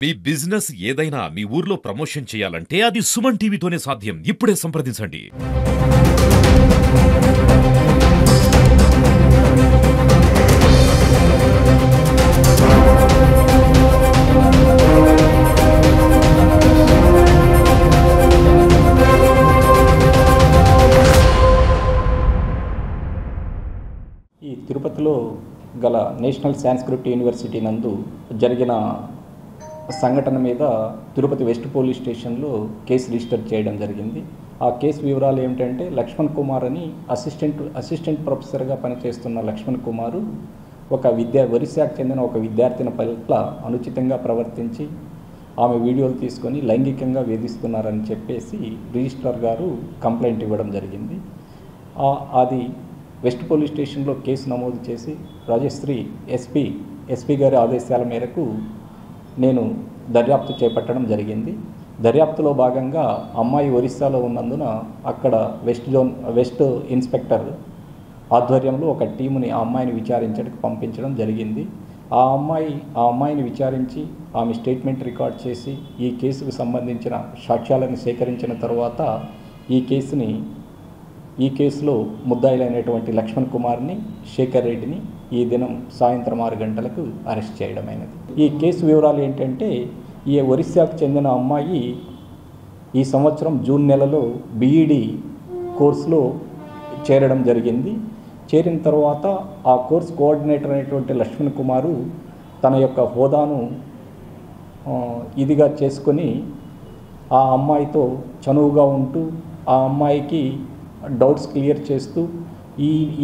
మీ business ఏదైనా మీ ఊర్లో promotion చేయాలంటే అది సుమన్ టీవీతోనే సాధ్యం. ఇప్పుడే సంప్రదించండి. ఈ తిరుపతిలో గల నేషనల్ సాంస్క్రిట్ యూనివర్సిటీ నందు జరిగిన సంఘటన మీద తిరుపతి వెస్ట్ పోలీస్ స్టేషన్లో కేసు రిజిస్టర్ చేయడం జరిగింది. ఆ కేసు వివరాలు ఏమిటంటే, లక్ష్మణ్ కుమార్ అని అసిస్టెంట్ ప్రొఫెసర్గా పనిచేస్తున్న లక్ష్మణ్ కుమారు ఒరిస్సాకు చెందిన ఒక విద్యార్థిని పట్ల అనుచితంగా ప్రవర్తించి ఆమె వీడియోలు తీసుకొని లైంగికంగా వేధిస్తున్నారని చెప్పేసి రిజిస్ట్రార్ గారు కంప్లైంట్ ఇవ్వడం జరిగింది. అది వెస్ట్ పోలీస్ స్టేషన్లో కేసు నమోదు చేసి రాజశ్రీ ఎస్పీ గారి ఆదేశాల మేరకు నేను దర్యాప్తు చేపట్టడం జరిగింది. దర్యాప్తులో భాగంగా అమ్మాయి ఒరిస్సాలో ఉన్నందున అక్కడ వెస్ట్ ఇన్స్పెక్టర్ ఆధ్వర్యంలో ఒక టీముని ఆ అమ్మాయిని విచారించడానికి పంపించడం జరిగింది. ఆ అమ్మాయిని విచారించి ఆమె స్టేట్మెంట్ రికార్డ్ చేసి ఈ కేసుకు సంబంధించిన సాక్ష్యాలను సేకరించిన తర్వాత ఈ కేసులో ముద్దాయిలైనటువంటి లక్ష్మణ్ కుమార్ని, శేఖర్ రెడ్డిని ఈ దినం సాయంత్రం 6 గంటలకు అరెస్ట్ చేయడమైనది. ఈ కేసు వివరాలు ఏంటంటే, ఈ ఒరిస్సాకు చెందిన అమ్మాయి ఈ సంవత్సరం జూన్ నెలలో బీఈడి కోర్సులో చేరడం జరిగింది. చేరిన తర్వాత ఆ కోర్స్ కోఆర్డినేటర్ అయినటువంటి లక్ష్మణ్ కుమారు తన యొక్క హోదాను ఇదిగా చేసుకొని ఆ అమ్మాయితో చనువుగా ఉంటూ ఆ అమ్మాయికి డౌట్స్ క్లియర్ చేస్తూ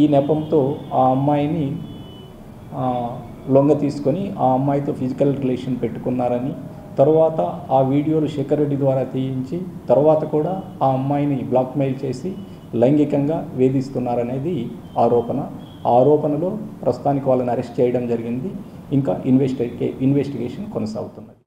ఈ నెపంతో ఆ అమ్మాయిని లొంగ తీసుకొని ఆ అమ్మాయితో ఫిజికల్ రిలేషన్ పెట్టుకున్నారని, తర్వాత ఆ వీడియోలు శేఖర్ రెడ్డి ద్వారా తీయించి తర్వాత కూడా ఆ అమ్మాయిని బ్లాక్మెయిల్ చేసి లైంగికంగా వేధిస్తున్నారనేది ఆరోపణలో ప్రస్తుతానికి వాళ్ళని అరెస్ట్ చేయడం జరిగింది. ఇంకా ఇన్వెస్టిగేషన్ కొనసాగుతున్నది.